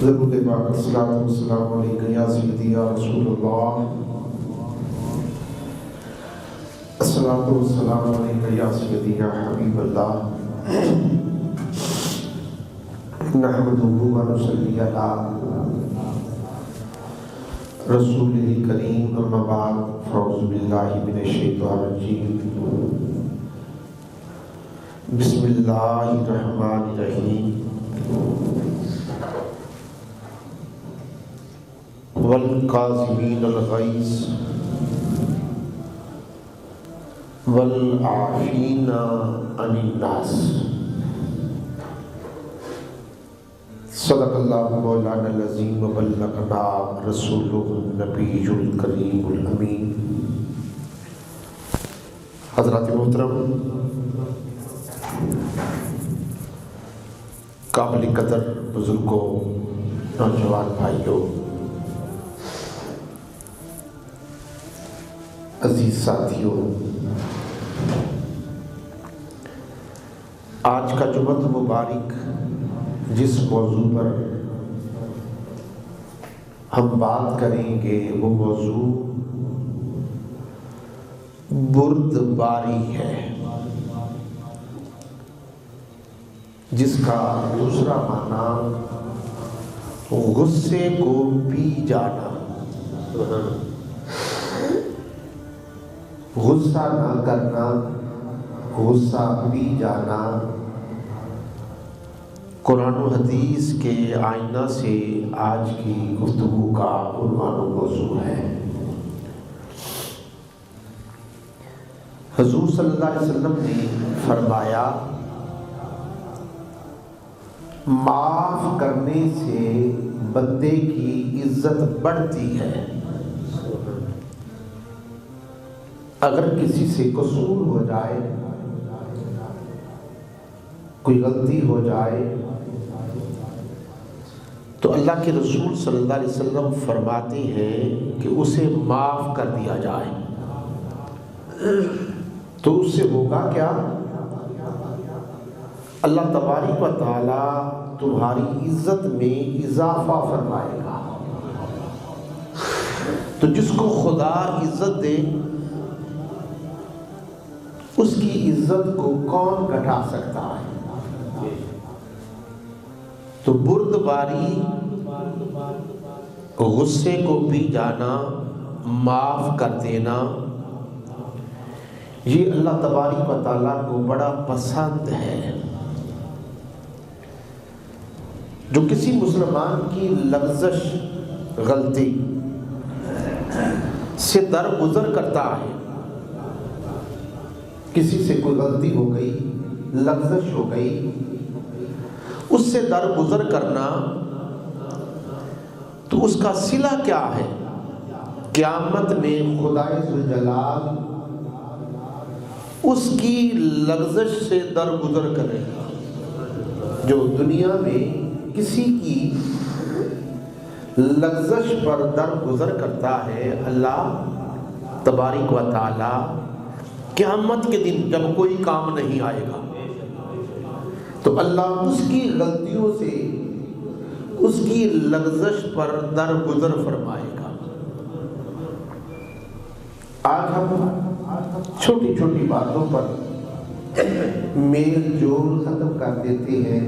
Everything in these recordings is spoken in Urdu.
درود پاک الصلاۃ والسلام علیک یا سیدی یا رسول اللہ، الصلاۃ والسلام علیک یا سیدی یا حبیب اللہ، نحمدہ و نصلی علی رسولہ کریم، اما بعد، فاعوذ باللہ من الشیطان الرجیم، بسم اللہ الرحمن الرحیم، والقاظمین الغیظ والعافین عن الناس، صدق اللہ مولانا العظیم وبلغنا رسولہ النبی الکریم الامین۔ حضرات محترم، قابل قدر بزرگوں، نوجوان بھائیوں، عزیز ساتھیوں، آج کا جمعہ مبارک جس موضوع پر ہم بات کریں گے وہ موضوع بردباری ہے، جس کا دوسرا معنی غصے کو پی جانا، غصہ نہ کرنا، غصہ پی جانا۔ قرآن و حدیث کے آئینہ سے آج کی گفتگو کا عنوان و موضوع ہے۔ حضور صلی اللہ علیہ وسلم نے فرمایا، معاف کرنے سے بندے کی عزت بڑھتی ہے۔ اگر کسی سے قصور ہو جائے، کوئی غلطی ہو جائے، تو اللہ کے رسول صلی اللہ علیہ وسلم فرماتے ہیں کہ اسے معاف کر دیا جائے، تو اس سے ہوگا کیا؟ اللہ تبارک و تعالی تمہاری عزت میں اضافہ فرمائے گا۔ تو جس کو خدا عزت دے، اس کی عزت کو کون گھٹا سکتا ہے؟ تو بردباری، غصے کو پی جانا، معاف کر دینا، یہ اللہ تبارک و تعالیٰ کو بڑا پسند ہے۔ جو کسی مسلمان کی لغزش، غلطی سے درگزر کرتا ہے، کسی سے کوئی غلطی ہو گئی، لغزش ہو گئی، اس سے درگزر کرنا، تو اس کا صلہ کیا ہے؟ قیامت میں خدائے ذوالجلال اس کی لغزش سے درگزر کرے گا۔ جو دنیا میں کسی کی لغزش پر درگزر کرتا ہے، اللہ تبارک و تعالی قیامت کے دن جب کوئی کام نہیں آئے گا، تو اللہ اس کی غلطیوں سے، اس کی لغزش پر درگزر فرمائے گا۔ آج ہم چھوٹی چھوٹی باتوں پر میل جول ختم کر دیتے ہیں،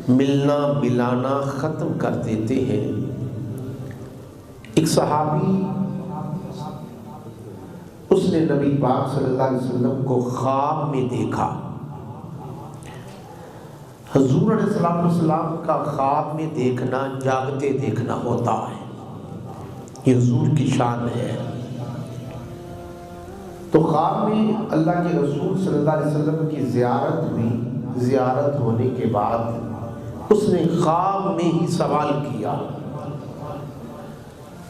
ملنا ملانا ختم کر دیتے ہیں۔ ایک صحابی، اس نے نبی پاک صلی اللہ علیہ وسلم کو خواب میں دیکھا۔ حضور علیہ السلام کا خواب میں دیکھنا جاگتے دیکھنا ہوتا ہے، یہ حضور کی شان ہے۔ تو خواب میں اللہ کے رسول صلی اللہ علیہ وسلم کی زیارت ہوئی۔ زیارت ہونے کے بعد اس نے خواب میں ہی سوال کیا،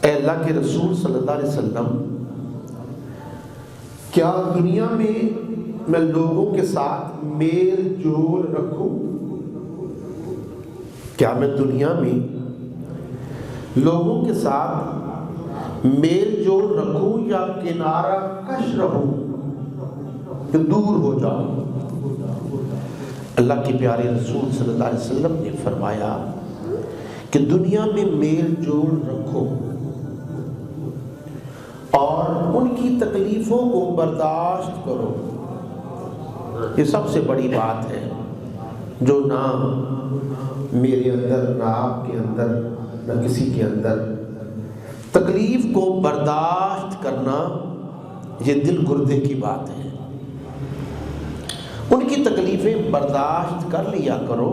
اے اللہ کے رسول صلی اللہ علیہ وسلم، کیا دنیا میں لوگوں کے ساتھ میل جول رکھوں؟ کیا میں دنیا میں لوگوں کے ساتھ میل جول رکھوں یا کنارہ کش رہوں کہ دور ہو جاؤں؟ اللہ کے پیارے رسول صلی اللہ علیہ وسلم نے فرمایا کہ دنیا میں میل جوڑ رکھو اور ان کی تکلیفوں کو برداشت کرو. یہ سب سے بڑی بات ہے جو نہ میرے اندر، نہ آپ کے اندر، نہ کسی کے اندر. تکلیف کو برداشت کرنا یہ دل گردے کی بات ہے. ان کی تکلیفیں برداشت کر لیا کرو.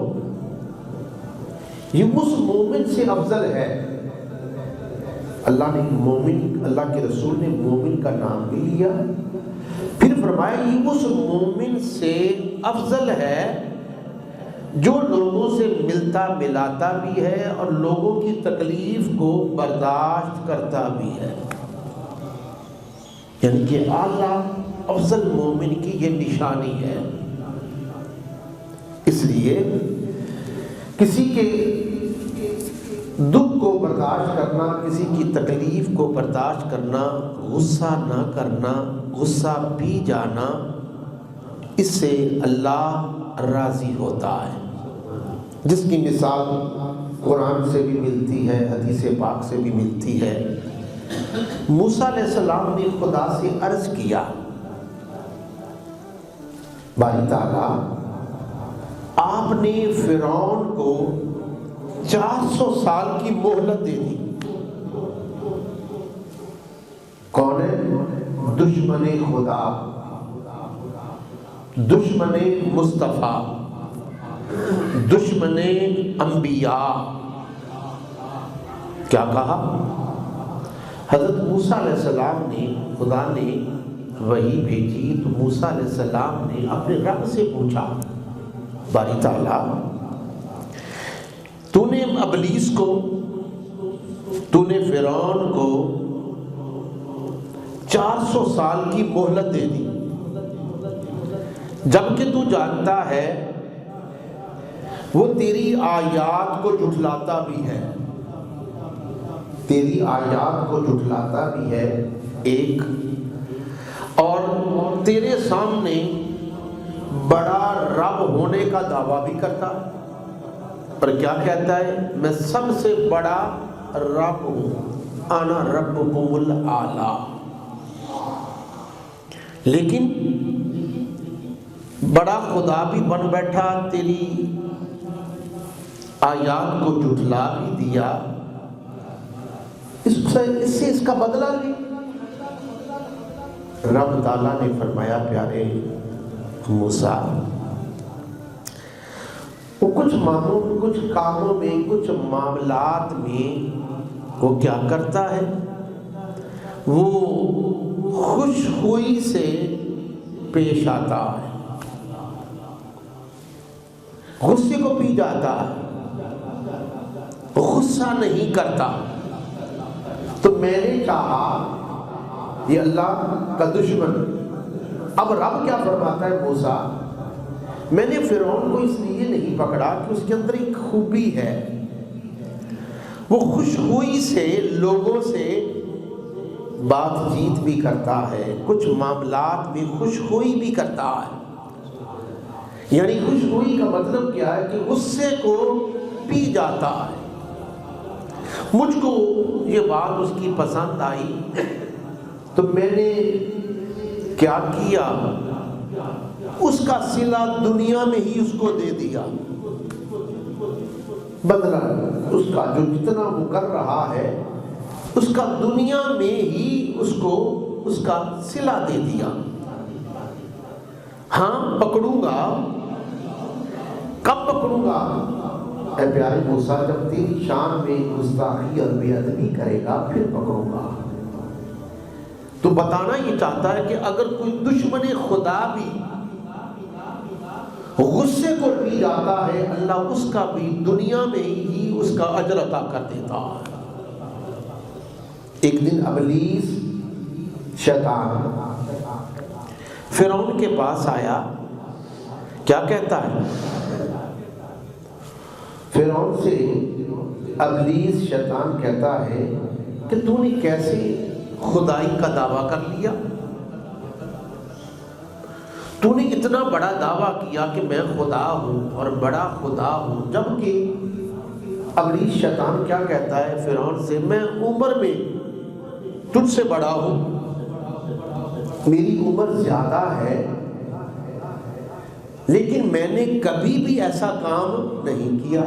یہ اس مومن سے افضل ہے. اللہ نے مومن، اللہ کے رسول نے مومن کا نام بھی لیا، پھر فرمایا یہ اس مومن سے افضل ہے جو لوگوں سے ملتا ملاتا بھی ہے اور لوگوں کی تکلیف کو برداشت کرتا بھی ہے. یعنی کہ اعلیٰ افضل مومن کی یہ نشانی ہے. اس لیے کسی کے دکھ کو برداشت کرنا، کسی کی تکلیف کو برداشت کرنا، غصہ نہ کرنا، غصہ پی جانا، اس سے اللہ راضی ہوتا ہے. جس کی مثال قرآن سے بھی ملتی ہے، حدیث پاک سے بھی ملتی ہے. موسیٰ علیہ السلام نے خدا سے عرض کیا، باری تعالیٰ آپ نے فرعون کو 400 سال کی مہلت دے دی. کون ہے؟ دشمن خدا، دشمن مصطفیٰ، دشمن انبیاء. کیا کہا؟ حضرت موسیٰ علیہ السلام نے، خدا نے وحی بھیجی تو موسیٰ علیہ السلام نے اپنے رب سے پوچھا، باری تعالیٰ تو نے ابلیس کو، تو نے فرعون کو 400 سال کی مہلت دے دی، جبکہ تو جانتا ہے وہ تیری آیات کو جھٹلاتا بھی ہے، تیری آیات کو جھٹلاتا بھی ہے ایک، اور تیرے سامنے بڑا رب ہونے کا دعویٰ بھی کرتا ہے. پر کیا کہتا ہے؟ میں سب سے بڑا رب ہوں، انا ربکم الاعلی. لیکن بڑا خدا بھی بن بیٹھا، تیری آیات کو جھٹلا بھی دیا، اس سے اس کا بدلہ لی. رب تعالیٰ نے فرمایا، پیارے موسیٰ وہ کچھ کاموں میں، کچھ معاملات میں وہ کیا کرتا ہے؟ وہ خوش ہوئی سے پیش آتا ہے، غصے کو پی جاتا ہے، غصہ نہیں کرتا. تو میں نے چاہا یہ اللہ کا دشمن. اب رب کیا فرماتا ہے؟ موسیٰ میں نے فرعون کو اس لیے نہیں پکڑا کہ اس کے اندر ایک خوبی ہے، وہ خوش ہوئی سے لوگوں سے بات چیت بھی کرتا ہے، کچھ معاملات میں خوش ہوئی بھی کرتا ہے. یعنی خوش ہوئی کا مطلب کیا ہے؟ کہ غصے کو پی جاتا ہے. مجھ کو یہ بات اس کی پسند آئی تو میں نے کیا کیا؟ اس کا صلہ دنیا میں ہی اس کو دے دیا، بدلہ اس کا جو جتنا وہ کر رہا ہے اس کا دنیا میں ہی اس کو اس کا صلہ دے دیا. ہاں پکڑوں گا. کب پکڑوں گا؟ اے پیارے موسیٰ جب تیری شان میں گستاخی اور بے ادبی کرے گا پھر پکڑوں گا. تو بتانا یہ چاہتا ہے کہ اگر کوئی دشمن خدا بھی غصے کو پی جاتا ہے، اللہ اس کا بھی دنیا میں ہی اس کا اجر عطا کر دیتا ہے. ایک دن ابلیس شیطان فرعون کے پاس آیا. کیا کہتا ہے؟ فرعون سے ابلیس شیطان کہتا ہے کہ تو نے کیسے خدائی کا دعویٰ کر لیا؟ تو نے اتنا بڑا دعویٰ کیا کہ میں خدا ہوں اور بڑا خدا ہوں، جبکہ ابلیس شیطان کیا کہتا ہے فرعون سے، میں عمر میں تجھ سے بڑا ہوں، میری عمر زیادہ ہے، لیکن میں نے کبھی بھی ایسا کام نہیں کیا،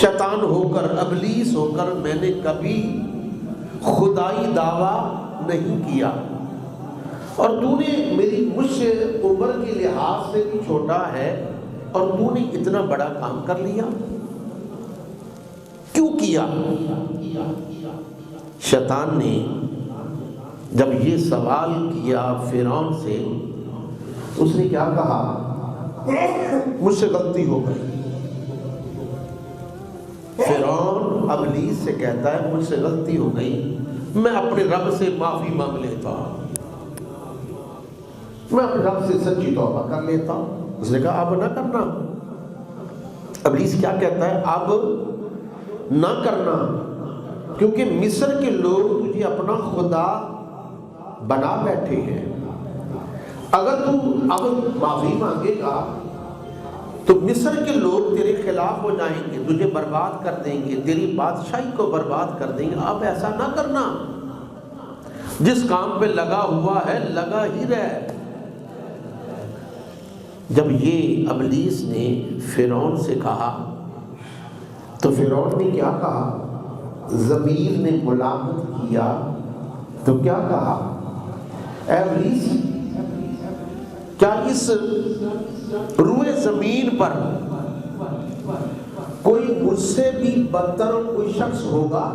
شیطان ہو کر، ابلیس ہو کر میں نے کبھی خدائی دعویٰ نہیں کیا، اور تو نے میری مجھ سے عمر کے لحاظ سے بھی چھوٹا ہے اور تو نے اتنا بڑا کام کر لیا، کیوں کیا؟ شیطان نے جب یہ سوال کیا فرعون سے، اس نے کیا کہا؟ مجھ سے غلطی ہو گئی۔ فرعون ابلیس سے کہتا ہے مجھ سے غلطی ہو گئی، میں اپنے رب سے معافی مانگ لیتا ہوں، میں اپنے رب سے سچی توبہ کر لیتا ہوں۔ اس نے کہا اب نہ کرنا۔ ابلیس کیا کہتا ہے؟ اب نہ کرنا، کیونکہ مصر کے لوگ تجھے اپنا خدا بنا بیٹھے ہیں، اگر تو اب معافی مانگے گا تو مصر کے لوگ تیرے خلاف ہو جائیں گے، تجھے برباد کر دیں گے، تیری بادشاہی کو برباد کر دیں گے، اب ایسا نہ کرنا، جس کام پہ لگا ہوا ہے لگا ہی رہ۔ جب یہ ابلیس نے فرعون سے کہا تو فرعون نے کیا کہا؟ ضمیر نے ملامت کیا تو کیا کہا؟ اے ابلیس، کیا اس روئے زمین پر کوئی مجھ سے بھی بدتر کوئی شخص ہوگا؟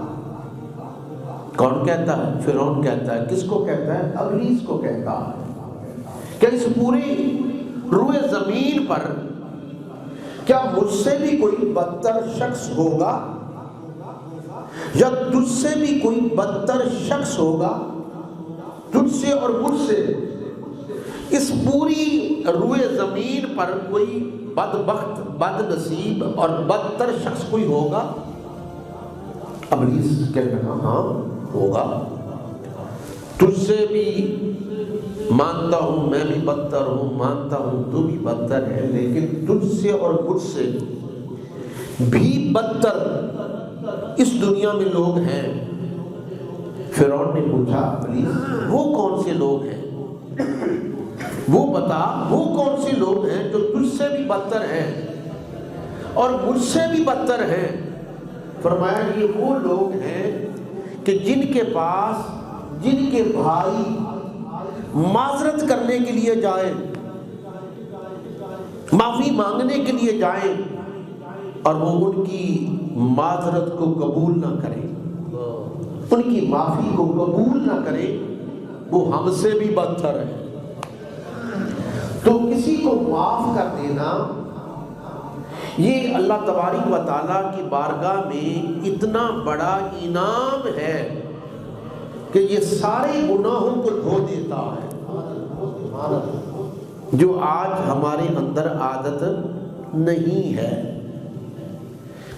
کون کہتا ہے؟ فرعون کہتا ہے۔ کس کو کہتا ہے؟ ابلیس کو کہتا ہے کہ اس پوری روئے زمین پر کیا مجھ سے بھی کوئی بدتر شخص ہوگا، یا تجھ سے بھی کوئی بدتر شخص ہوگا؟ تجھ سے اور مجھ سے اس پوری روئے زمین پر کوئی بدبخت، بد نصیب اور بدتر شخص کوئی ہوگا؟ ابلیس کہنے لگا ہاں ہوگا، تجھ سے بھی مانتا ہوں، میں بھی بدتر ہوں، مانتا ہوں تو بھی بدتر ہے، لیکن تجھ سے اور مجھ سے بھی بدتر اس دنیا میں لوگ ہیں۔ فرعون نے پوچھا ابلیس وہ کون سے لوگ ہیں؟ وہ بتا، وہ کون سے لوگ ہیں جو تجھ سے بھی بدتر ہیں اور مجھ سے بھی بدتر ہیں؟ فرمایا یہ وہ لوگ ہیں کہ جن کے پاس جن کے بھائی معذرت کرنے کے لیے جائیں، معافی مانگنے کے لیے جائیں، اور وہ ان کی معذرت کو قبول نہ کریں، ان کی معافی کو قبول نہ کریں، وہ ہم سے بھی بدتر ہے۔ تو کسی کو معاف کر دینا یہ اللہ تبارک و تعالیٰ کی بارگاہ میں اتنا بڑا انعام ہے کہ یہ سارے گناہوں کو دھو دیتا ہے، جو آج ہمارے اندر عادت نہیں ہے۔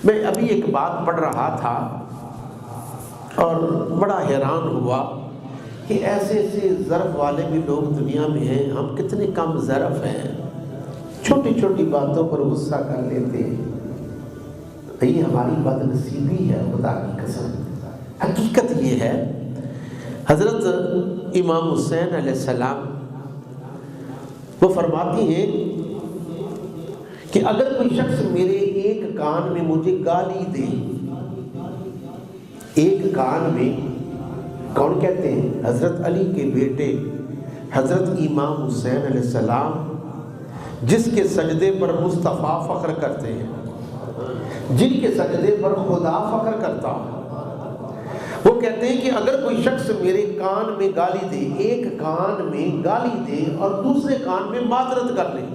میں ابھی ایک بات پڑھ رہا تھا اور بڑا حیران ہوا کہ ایسے ایسے ظرف والے بھی لوگ دنیا میں ہیں، ہم کتنے کم ظرف ہیں، چھوٹی چھوٹی باتوں پر غصہ کر لیتے ہیں۔ یہ ہماری بد نصیبی ہے، خدا کی قسم۔ حقیقت یہ ہے، حضرت امام حسین علیہ السلام وہ فرماتی ہیں کہ اگر کوئی شخص میرے ایک کان میں مجھے گالی دے، ایک کان میں، کون کہتے ہیں؟ حضرت علی کے بیٹے حضرت امام حسین علیہ السلام، جس کے سجدے پر مصطفیٰ فخر کرتے ہیں، جن کے سجدے پر خدا فخر کرتا ہے، وہ کہتے ہیں کہ اگر کوئی شخص میرے کان میں گالی دے، ایک کان میں گالی دے اور دوسرے کان میں معذرت کر لے،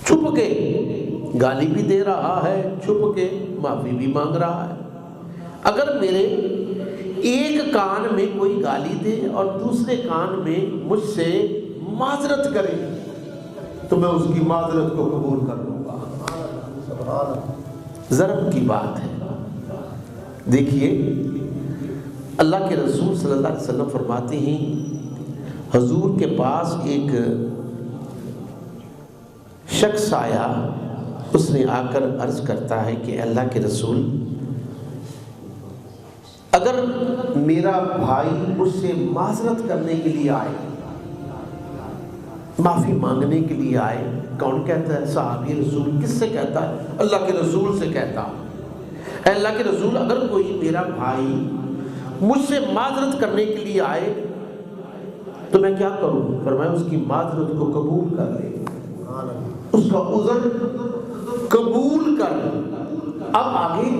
چھپ کے گالی بھی دے رہا ہے، چھپ کے معافی بھی مانگ رہا ہے، اگر میرے ایک کان میں کوئی گالی دے اور دوسرے کان میں مجھ سے معذرت کرے تو میں اس کی معذرت کو قبول کر لوں گا۔ ضرب کی بات ہے۔ دیکھیے اللہ کے رسول صلی اللہ علیہ وسلم فرماتے ہیں، حضور کے پاس ایک شخص آیا اس نے آ کر عرض کرتا ہے کہ اللہ کے رسول، اگر میرا بھائی مجھ سے معذرت کرنے کے لیے آئے، معافی مانگنے کے لیے آئے، کون کہتا ہے؟ صحابی رسول۔ کس سے کہتا ہے؟ اللہ کے رسول سے کہتا ہے، اے اللہ کے رسول، اگر کوئی میرا بھائی مجھ سے معذرت کرنے کے لیے آئے تو میں کیا کروں؟ فرمایا اس کی معذرت کو قبول کر لے، اس کا عذر قبول کر۔ اب آگے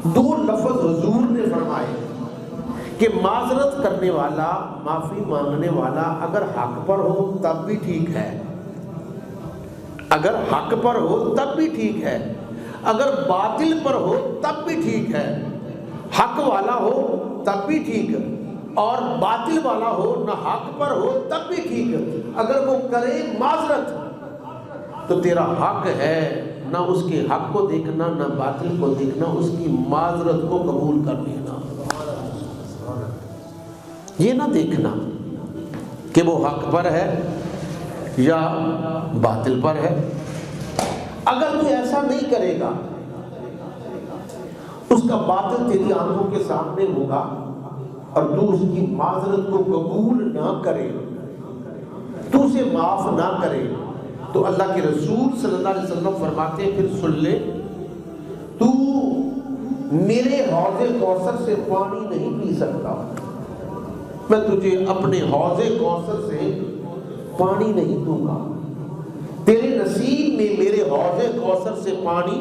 دو لفظ حضور نے فرمائے کہ معذرت کرنے والا، معافی مانگنے والا اگر حق پر ہو تب بھی ٹھیک ہے، اگر حق پر ہو تب بھی ٹھیک ہے، اگر باطل پر ہو تب بھی ٹھیک ہے، حق والا ہو تب بھی ٹھیک ہے، اور باطل والا ہو، نہ حق پر ہو تب بھی ٹھیک ہے۔ اگر وہ کرے معذرت تو تیرا حق ہے، نہ اس کے حق کو دیکھنا نہ باطل کو دیکھنا، اس کی معذرت کو قبول کر لینا، یہ نہ دیکھنا کہ وہ حق پر ہے یا باطل پر ہے۔ اگر تو ایسا نہیں کرے گا، اس کا باطل تیری آنکھوں کے سامنے ہوگا اور تو اس کی معذرت کو قبول نہ کرے، تو اسے معاف نہ کرے، تو اللہ کے رسول صلی اللہ علیہ وسلم فرماتے ہیں، پھر سن لے، تو میرے حوض کوثر سے پانی نہیں پی سکتا، میں تجھے اپنے حوض کوثر سے پانی نہیں دوں گا، تیرے نصیب میں میرے حوض کوثر سے پانی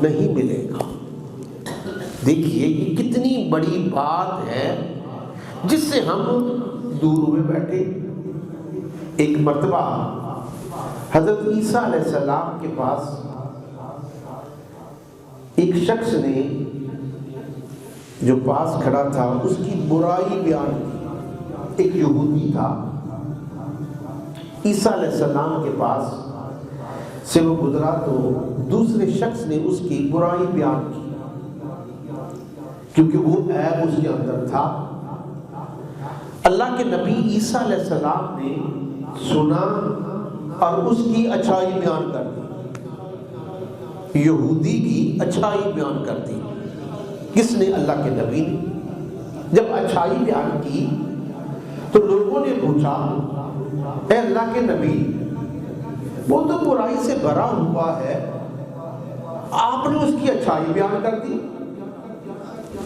نہیں ملے گا۔ دیکھیے یہ کتنی بڑی بات ہے جس سے ہم دور ہوئے بیٹھے۔ ایک مرتبہ حضرت عیسیٰ علیہ السلام کے پاس ایک شخص نے جو پاس کھڑا تھا اس کی برائی بیان کی، ایک یہودی تھا، عیسیٰ علیہ السلام کے پاس سے وہ گزرا تو دوسرے شخص نے اس کی برائی بیان کی، کیونکہ وہ عیب اس کے اندر تھا۔ اللہ کے نبی عیسیٰ علیہ السلام نے سنا اور اس کی اچھائی بیان کر دی، یہودی کی اچھائی بیان کر دی۔ کس نے؟ اللہ کے نبی نے۔ جب اچھائی بیان کی تو لوگوں نے پوچھا، اے اللہ کے نبی، وہ تو برائی سے بھرا ہوا ہے، آپ نے اس کی اچھائی بیان کر دی،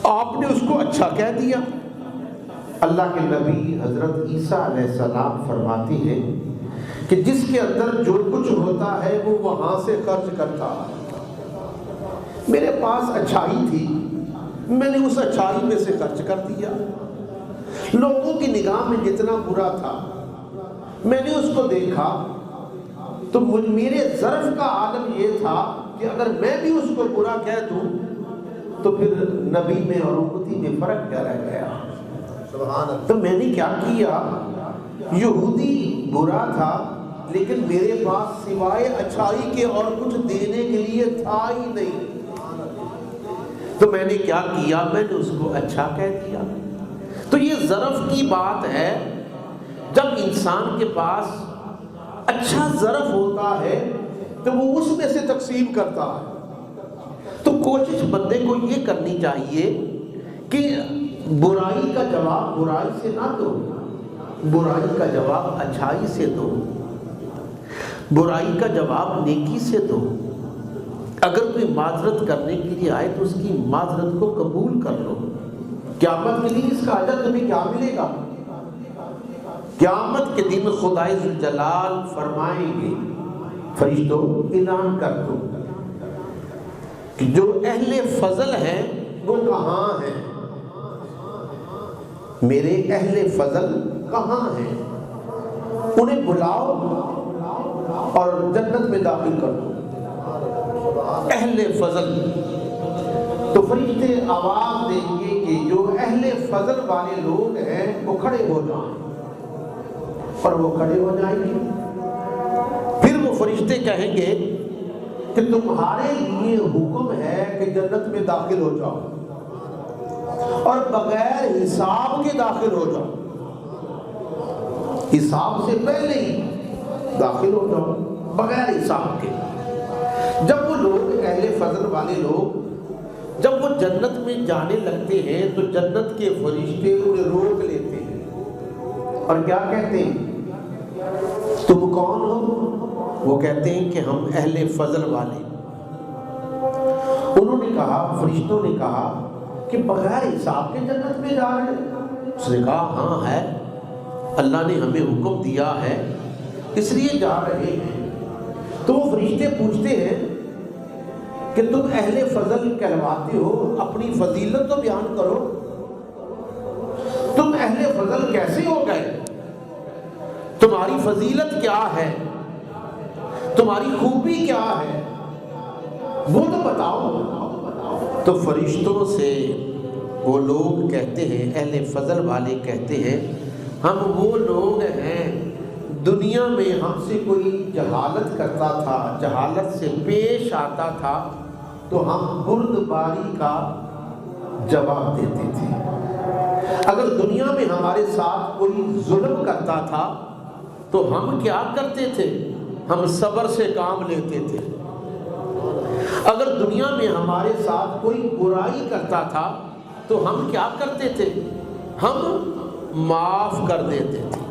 آپ نے اس کو اچھا کہہ دیا۔ اللہ کے نبی حضرت عیسیٰ علیہ السلام فرماتے ہیں کہ جس کے اندر جو کچھ ہوتا ہے وہ وہاں سے خرچ کرتا ہے۔ میرے پاس اچھائی تھی، میں نے اس اچھائی میں سے خرچ کر دیا۔ لوگوں کی نگاہ میں جتنا برا تھا میں نے اس کو دیکھا تو میرے ظرف کا عالم یہ تھا کہ اگر میں بھی اس کو برا کہہ دوں تو پھر نبی میں اور امتی میں فرق کیا رہ گیا؟ تو میں نے کیا کیا؟ یہودی برا تھا لیکن میرے پاس سوائے اچھائی کے اور کچھ دینے کے لیے تھا ہی نہیں، تو میں نے کیا کیا؟ میں نے اس کو اچھا کہہ دیا۔ تو یہ ظرف کی بات ہے، جب انسان کے پاس اچھا ظرف ہوتا ہے تو وہ اس میں سے تقسیم کرتا ہے۔ تو کوشش بندے کو یہ کرنی چاہیے کہ برائی کا جواب برائی سے نہ دو، برائی کا جواب اچھائی سے دو، برائی کا جواب نیکی سے دو۔ اگر کوئی معذرت کرنے کے لیے آئے تو اس کی معذرت کو قبول کر لو۔ قیامت کے دن اس کا اجر تمہیں کیا ملے گا؟ قیامت کے دن خدائے ذوالجلال فرمائیں گے، فرشتوں اعلان کر دو کہ جو اہل فضل ہیں وہ کہاں ہیں؟ میرے اہل فضل کہاں ہیں؟ انہیں بلاؤ اور جنت میں داخل کر دو۔ اہل فضل، تو فرشتے آواز دیں گے کہ جو اہل فضل والے لوگ ہیں وہ کھڑے ہو جائیں، اور وہ کھڑے ہو جائیں گے۔ پھر وہ فرشتے کہیں گے کہ تمہارے لیے حکم ہے کہ جنت میں داخل ہو جاؤ اور بغیر حساب کے داخل ہو جاؤ، حساب سے پہلے ہی داخل ہو جاؤ، بغیر حساب کے۔ جب وہ لوگ اہل فضل والے لوگ جب وہ جنت میں جانے لگتے ہیں تو جنت کے فرشتے انہیں روک لیتے ہیں اور کیا کہتے ہیں؟ تم کون ہو؟ وہ کہتے ہیں کہ ہم اہل فضل والے۔ انہوں نے کہا، فرشتوں نے کہا کہ بغیر حساب کے جنت میں جا رہے ہیں؟ اس نے کہا ہاں ہے، اللہ نے ہمیں حکم دیا ہے اس لیے جا رہے ہیں۔ تو وہ فرشتے پوچھتے ہیں کہ تم اہل فضل کہلواتے ہو، اپنی فضیلت تو بیان کرو، تم اہل فضل کیسے ہو گئے؟ تمہاری فضیلت کیا ہے؟ تمہاری خوبی کیا ہے؟ وہ تو بتاؤ۔ تو فرشتوں سے وہ لوگ کہتے ہیں، اہل فضل والے کہتے ہیں، ہم وہ لوگ ہیں دنیا میں ہم سے کوئی جہالت کرتا تھا، جہالت سے پیش آتا تھا تو ہم بردباری کا جواب دیتے تھے۔ اگر دنیا میں ہمارے ساتھ کوئی ظلم کرتا تھا تو ہم کیا کرتے تھے؟ ہم صبر سے کام لیتے تھے۔ اگر دنیا میں ہمارے ساتھ کوئی برائی کرتا تھا تو ہم کیا کرتے تھے؟ ہم معاف کر دیتے تھے۔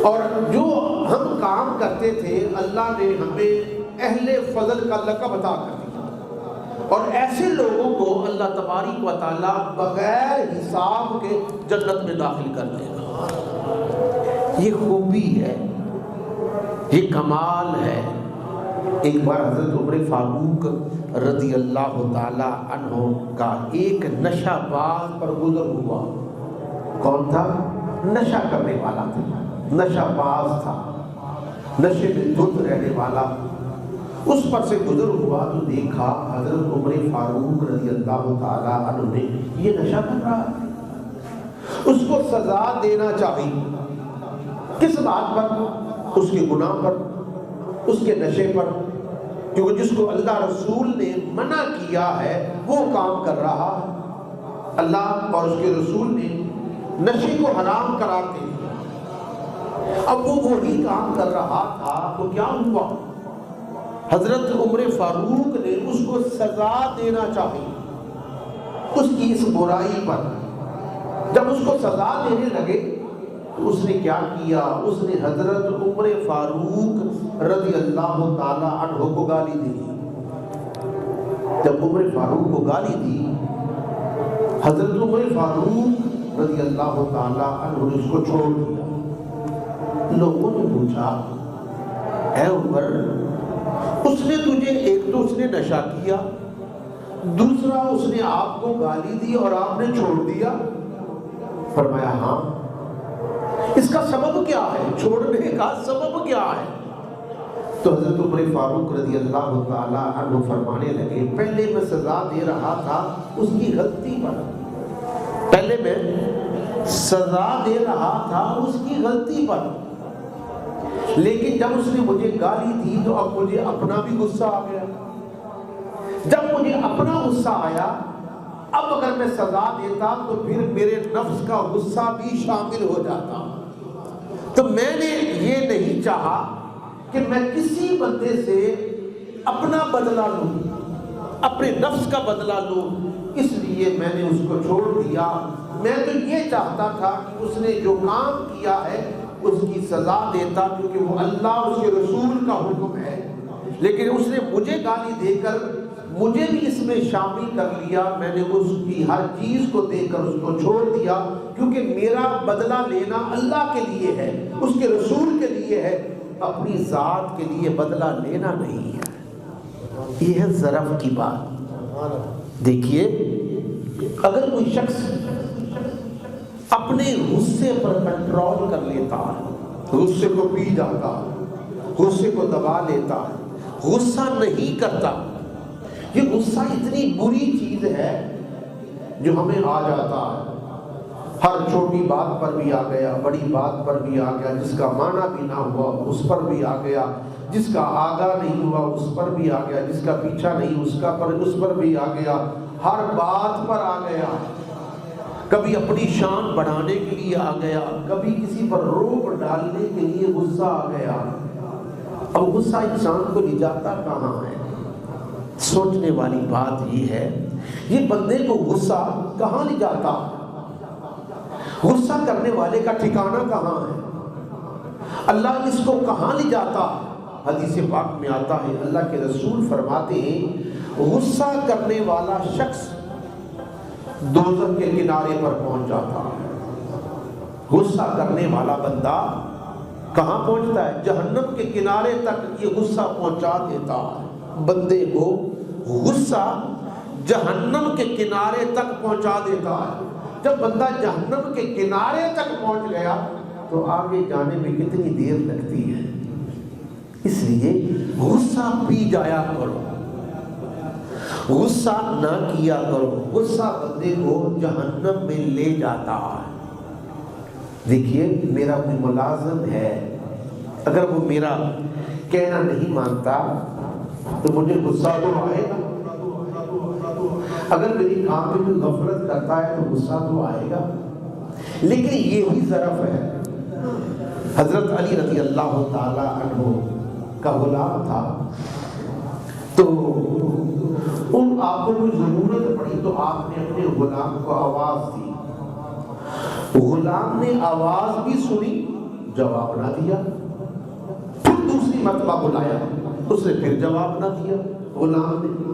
اور جو ہم کام کرتے تھے اللہ نے ہمیں اہل فضل کا لقب عطا کر دیا، اور ایسے لوگوں کو اللہ تبارک و تعالیٰ بغیر حساب کے جنت میں داخل کر دے گا۔ یہ خوبی ہے، یہ کمال ہے۔ ایک بار حضرت عمر فاروق رضی اللہ تعالی عنہ کا ایک نشہ باز پر گزر ہوا۔ کون تھا؟ نشہ کرنے والا تھا، نشہ باز تھا، نشے میں دھت رہنے والا۔ اس پر سے گزر ہوا تو دیکھا حضرت عمر فاروق رضی اللہ تعالی عنہ نے یہ نشہ کر رہا ہے، اس کو سزا دینا چاہیے۔ کس بات پر؟ اس کے گناہ پر، اس کے نشے پر، کیونکہ جس کو اللہ رسول نے منع کیا ہے وہ کام کر رہا ہے۔ اللہ اور اس کے رسول نے نشے کو حرام قرار دے دیا، اب وہ وہی کام کر رہا تھا تو کیا ہوا؟ حضرت عمر فاروق نے اس کو سزا دینا چاہی اس کی اس برائی پر۔ جب اس کو سزا دینے لگے تو اس نے کیا کیا؟ اس نے حضرت عمر فاروق رضی اللہ تعالی عنہ کو گالی دی۔ جب عمر فاروق کو گالی دی، حضرت عمر فاروق رضی اللہ تعالی عنہ نے اس کو چھوڑ دیا۔ لوگوں نے پوچھا، اے عمر، اس نے تجھے، ایک تو اس نے نشہ کیا، دوسرا اس نے آپ کو گالی دی اور آپ نے چھوڑ دیا؟ فرمایا ہاں۔ اس کا سبب کیا ہے؟ چھوڑنے کا سبب کیا ہے؟ تو حضرت عمر فاروق رضی اللہ تعالی عنہ فرمانے لگے، پہلے میں سزا دے رہا تھا اس کی غلطی پر، پہلے میں سزا دے رہا تھا اس کی غلطی پر، لیکن جب اس نے مجھے گالی دی تو اب مجھے اپنا بھی غصہ آ گیا۔ جب مجھے اپنا غصہ آیا، اب اگر میں سزا دیتا تو پھر میرے نفس کا غصہ بھی شامل ہو جاتا۔ تو میں نے یہ نہیں چاہا کہ میں کسی بندے سے اپنا بدلہ لوں، اپنے نفس کا بدلہ لوں، اس لیے میں نے اس کو چھوڑ دیا۔ میں تو یہ چاہتا تھا کہ اس نے جو کام کیا ہے اس کی سزا دیتا، کیونکہ وہ اللہ اس کے رسول کا حکم ہے، لیکن اس نے مجھے گالی دے کر مجھے بھی اس میں شامل کر لیا۔ میں نے اس کی ہر چیز کو دے کر اس کو چھوڑ دیا، کیونکہ میرا بدلہ لینا اللہ کے لیے ہے، اس کے رسول کے لیے ہے، اپنی ذات کے لیے بدلہ لینا نہیں ہے۔ یہ ہے ضرف کی بات۔ دیکھیے، اگر کوئی شخص اپنے غصے پر کنٹرول کر لیتا ہے، غصے کو پی جاتا ہے، غصے کو دبا لیتا ہے، غصہ نہیں کرتا، یہ غصہ اتنی بری چیز ہے جو ہمیں آ جاتا ہے، ہر چھوٹی بات پر بھی آ گیا، بڑی بات پر بھی آ گیا، جس کا معنی بھی نہ ہوا اس پر بھی آ گیا، جس کا آگا نہیں ہوا اس پر بھی آ گیا، جس کا پیچھا نہیں اس پر بھی آ گیا، ہر بات پر آ گیا۔ کبھی اپنی شان بڑھانے کے لیے آ گیا، کبھی کسی پر روب ڈالنے کے لیے غصہ آ گیا۔ اب غصہ انسان کو لے جاتا کہاں ہے؟ سوچنے والی بات یہ ہے، یہ بندے کو غصہ کہاں لے جاتا؟ غصہ کرنے والے کا ٹھکانہ کہاں ہے؟ اللہ اس کو کہاں لے جاتا؟ حدیث پاک میں آتا ہے، اللہ کے رسول فرماتے ہیں غصہ کرنے والا شخص دوزخ کے کنارے پر پہنچ جاتا ہے۔ غصہ کرنے والا بندہ کہاں پہنچتا ہے؟ جہنم کے کنارے تک یہ غصہ پہنچا دیتا ہے۔ بندے کو غصہ جہنم کے کنارے تک پہنچا دیتا ہے۔ جب بندہ جہنم کے کنارے تک پہنچ گیا تو آگے جانے میں کتنی دیر لگتی ہے؟ اس لیے غصہ پی جایا کرو، غصہ نہ کیا کرو۔ غصہ بندے کو جہنم میں لے جاتا ہے۔ دیکھیے میرا کوئی ملازم ہے، اگر وہ میرا کہنا نہیں مانتا تو مجھے غصہ تو آئے گا۔ اگر میری کام میں کوئی غفلت کرتا ہے تو غصہ تو آئے گا۔ لیکن یہی ظرف ہے، حضرت علی رضی اللہ تعالی عنہ کا غلام تھا، تو آپ کو کوئی ضرورت پڑی تو آپ نے اپنے غلام کو آواز دی۔ غلام نے آواز بھی سنی، جواب نہ دیا۔ پھر دوسری مرتبہ بلایا، اس نے پھر جواب نہ دیا غلام نے۔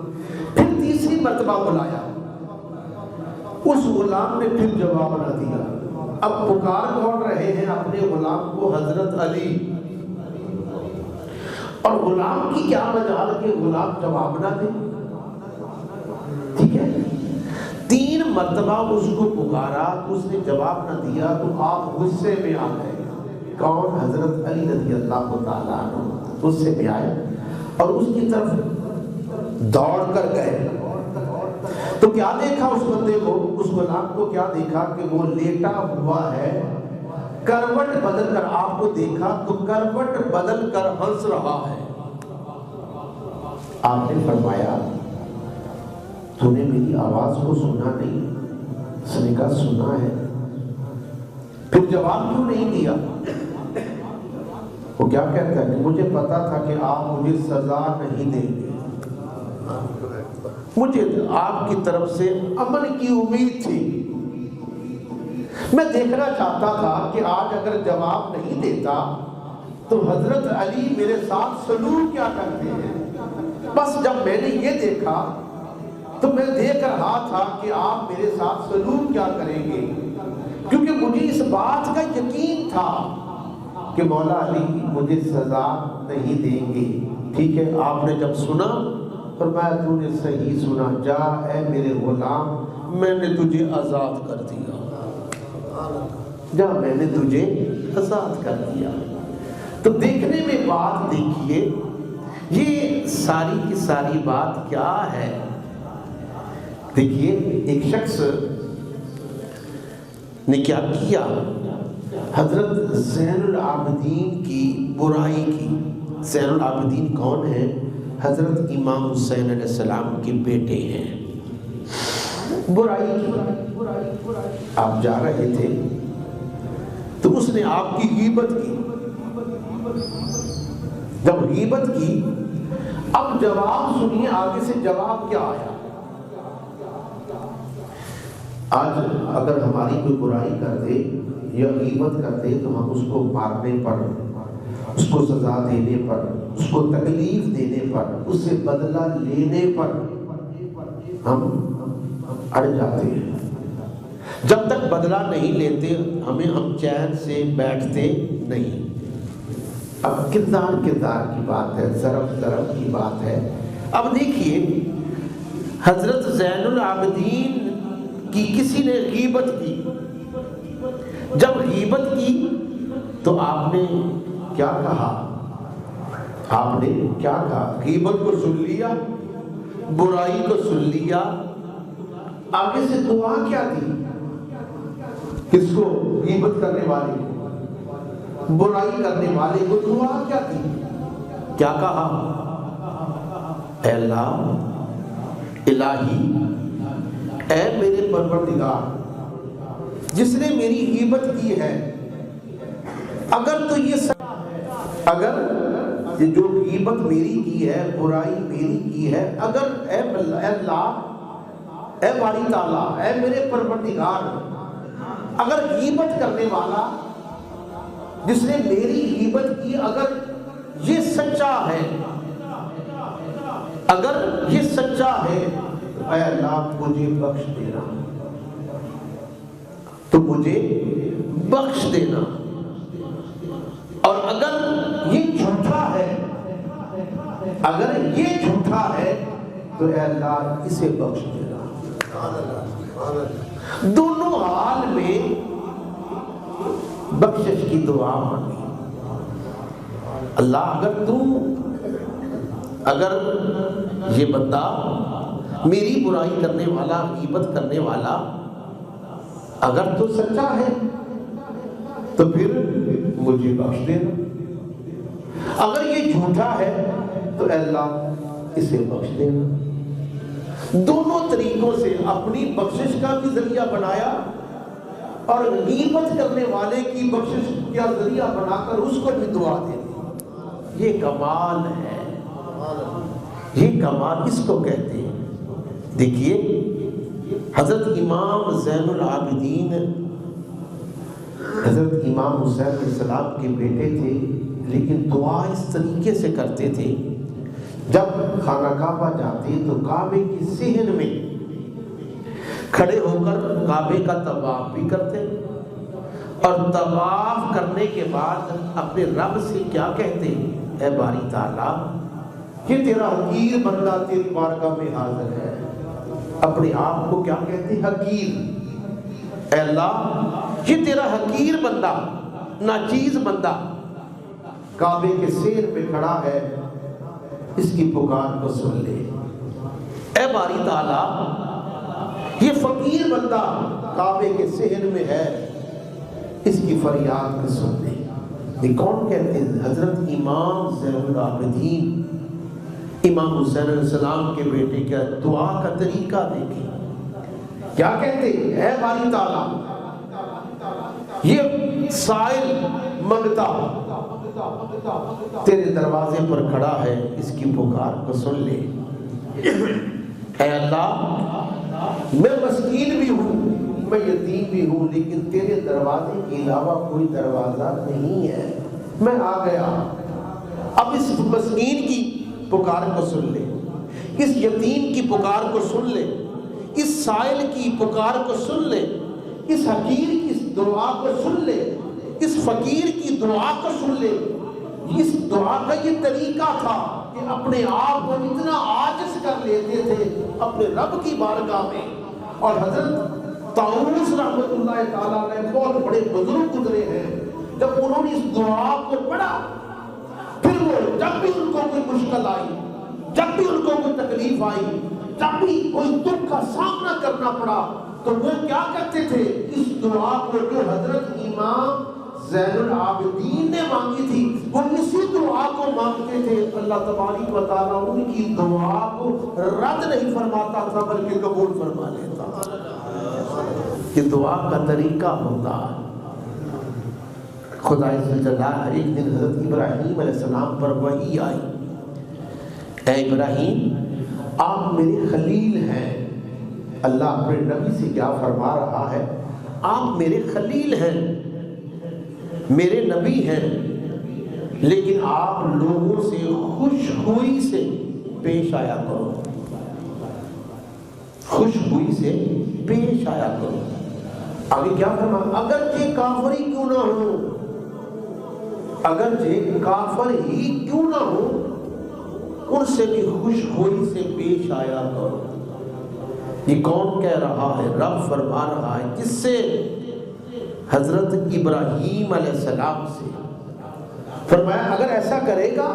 پھر تیسری مرتبہ بلایا، اس غلام نے پھر جواب نہ دیا۔ اب پکار کون رہے ہیں اپنے غلام کو؟ حضرت علی۔ اور غلام کی کیا مجال کہ غلام جواب نہ دے؟ ٹھیک ہے، 3 مرتبہ اس کو پکارا، اس نے جواب نہ دیا تو آپ غصے میں آ گئے۔ کون؟ حضرت علی رضی اللہ تعالیٰ عنہ غصے میں آئے اور اس کی طرف دوڑ کر گئے۔ تو کیا دیکھا اس بندے کو، اس غلام کو کیا دیکھا کہ وہ لیٹا ہوا ہے، کروٹ بدل کر آپ کو دیکھا تو کروٹ بدل کر ہنس رہا ہے۔ آپ نے فرمایا تو نے میری آواز کو سنا نہیں؟ اس نے کہا سنا ہے۔ پھر جواب کیوں نہیں دیا؟ وہ کیا کہتا ہے کہ مجھے پتا تھا کہ آپ مجھے سزا نہیں دیں گے، مجھے آپ کی طرف سے امن کی امید تھی۔ میں دیکھنا چاہتا تھا کہ آج اگر جواب نہیں دیتا تو حضرت علی میرے ساتھ سلوک کیا کرتے ہیں۔ بس جب میں نے یہ دیکھا تو میں دیکھ رہا تھا کہ آپ میرے ساتھ سلوک کیا کریں گے، کیونکہ مجھے اس بات کا یقین تھا کہ مولا علی مجھے سزا نہیں دیں گے۔ ٹھیک ہے، آپ نے جب سنا فرمایا تو نے صحیح سنا، جا اے میرے غلام میں نے تجھے آزاد کر دیا، جا میں نے تجھے آزاد کر دیا۔ تو دیکھنے میں بات دیکھیے، یہ ساری کی ساری بات کیا ہے؟ دیکھیے ایک شخص نے کیا کیا، حضرت زین العابدین کی برائی کی۔ زین العابدین کون ہے؟ حضرت امام حسین علیہ السلام کے بیٹے ہیں۔ برائی کی، آپ جا رہے تھے تو اس نے آپ کی غیبت کی۔ جب غیبت کی، اب جواب سنیے، آگے سے جواب کیا آیا۔ آج اگر ہماری کوئی برائی کر دے یا غیبت کر دے تو ہم اس کو مارنے پر، اس کو سزا دینے پر، اس کو تکلیف دینے پر، اس سے بدلہ لینے پر ہم اڑ جاتے ہیں۔ جب تک بدلہ نہیں لیتے ہم چین سے بیٹھتے نہیں۔ اب کردار کی بات ہے، ضرب کی بات ہے۔ اب دیکھیے حضرت زین العابدین کی کسی نے غیبت کی، جب غیبت کی تو آپ نے کیا کہا؟ آپ نے کیا کہا؟ غیبت کو سن لیا، برائی کو سن لیا، آگے سے دعا کیا دی؟ کس کو؟ غیبت کرنے والے کو، برائی کرنے والے کو دعا کیا دی؟ کیا کہا؟ اے اللہ، الہی، اے میرے پروردگار، جس نے میری غیبت کی ہے، اگر یہ جو غیبت میری کی ہے، برائی میری کی ہے، اگر اے اللہ، اے باری تعالیٰ، اے میرے پروردگار، اگر غیبت کرنے والا جس نے میری غیبت کی اگر یہ سچا ہے، اگر یہ سچا ہے، اے اللہ مجھے بخش دینا، تو مجھے بخش دینا، اور اگر یہ جھوٹا ہے، اگر یہ جھوٹا ہے تو اے اللہ اسے بخش دینا۔ دونوں حال میں بخشش کی دعا مانگی۔ اللہ اگر یہ بندہ میری برائی کرنے والا، غیبت کرنے والا اگر تو سچا ہے تو پھر مجھے بخش دینا، اگر یہ جھوٹا ہے تو اے اللہ اسے بخش دینا۔ دونوں طریقوں سے اپنی بخشش کا بھی ذریعہ بنایا اور غیبت کرنے والے کی بخشش کا ذریعہ بنا کر اس کو بھی دعا دے دی۔ یہ کمال ہے، یہ کمال اس کو کہتے ہیں۔ دیکھیے حضرت امام زین العابدین، حضرت امام حسین علیہ السلام کے بیٹے تھے، لیکن دعا اس طریقے سے کرتے تھے، جب خانہ کعبہ جاتے تو کعبے کی صحن میں کھڑے ہو کر کعبے کا طواف بھی کرتے، اور طواف کرنے کے بعد اپنے رب سے کیا کہتے؟ اے باری تعالیٰ، یہ تیرا حقیر بندہ تیری بارگاہ میں حاضر ہے۔ اپنے آپ کو کیا کہتے؟ حقیر۔ اے اللہ، یہ تیرا حقیر بندہ، ناچیز بندہ کعبے کے سیر پہ کھڑا ہے، اس کی پکار کو سن لے۔ اے باری تعالیٰ، یہ فقیر بندہ کعبے کے صحن میں ہے، اس کی فریاد کو سن لے۔ یہ کون کہتے ہیں؟ حضرت امام زین العابدین، امام حسین علیہ السلام کے بیٹے کا دعا کا طریقہ دیکھیں، کیا کہتے ہیں؟ اے باری تعالیٰ، یہ سائل منگتا تیرے دروازے پر کھڑا ہے، اس کی پکار کو سن لے۔ اے اللہ، میں مسکین بھی ہوں، میں یتیم بھی ہوں، لیکن تیرے دروازے کے علاوہ کوئی دروازہ نہیں ہے، میں آ گیا، اب اس مسکین کی پکار کو سن لے، اس یتیم کی پکار کو سن لے، اس سائل کی پکار کو سن لے، اس حقیر کی دعا کو سن لے، اس فقیر کی دعا کو سن لے۔ اس دعا کا یہ طریقہ تھا کہ اپنے آپ کو اتنا عاجز کر لیتے تھے اپنے رب کی بارگاہ میں۔ اور حضرت طاؤوس رحمۃ اللہ تعالیٰ نے، بہت بڑے بزرگ گزرے ہیں، جب انہوں نے اس دعا کو پڑھا، پھر وہ جب بھی ان کو کوئی مشکل آئی، جب بھی ان کو کوئی تکلیف آئی، جب بھی کوئی دکھ کا سامنا کرنا پڑا، تو وہ کیا کرتے تھے؟ اس دعا کو جو حضرت امام زین العابدین نے مانگی تھی، وہ اسی دعا کو مانگتے تھے۔ اللہ تبارک و تعالیٰ ان کی دعا کو رد نہیں فرماتا تھا، بلکہ قبول فرما لیتا۔ یہ دعا کا طریقہ ہوتا ہے۔ خدا جلال ایک دن حضرت ابراہیم علیہ السلام پر وحی آئی، اے ابراہیم، آپ میرے خلیل ہیں۔ اللہ اپنے نبی سے کیا فرما رہا ہے؟ آپ میرے خلیل ہیں، میرے نبی ہیں، لیکن آپ لوگوں سے خوش ہوئی سے پیش آیا کرو، خوش ہوئی سے پیش آیا کرو۔ آگے کیا فرمایا؟ اگرچہ کافر ہی کیوں نہ ہو، اگرچہ کافر ہی کیوں نہ ہو، ان سے بھی خوش ہوئی سے پیش آیا کرو۔ یہ کون کہہ رہا ہے؟ رب فرما رہا ہے، کس سے؟ حضرت ابراہیم علیہ السلام سے۔ فرمایا اگر ایسا کرے گا،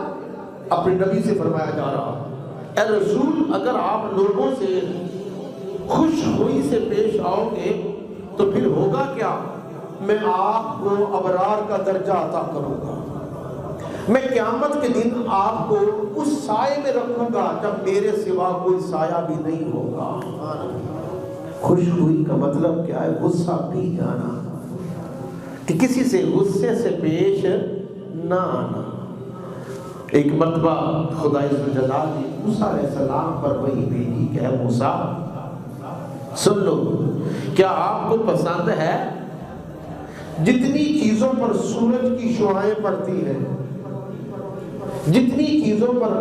اپنے نبی سے فرمایا جا رہا، اے رسول، اگر آپ لوگوں سے خوش ہوئی سے پیش آؤ گے تو پھر ہوگا کیا؟ میں آپ کو ابرار کا درجہ عطا کروں گا، میں قیامت کے دن آپ کو اس سائے میں رکھوں گا جب میرے سوا کوئی سایہ بھی نہیں ہوگا۔ خوش ہوئی کا مطلب کیا ہے؟ غصہ پی جانا، کہ کسی سے غصے سے پیش نہ آنا۔ ایک مرتبہ خدا عز و جلال نے موسیٰ علیہ السلام پر وحی بھیجی کہ اے موسیٰ سن لو، کیا آپ کو پسند ہے جتنی چیزوں پر سورج کی شعاعیں پڑتی ہیں، جتنی چیزوں پر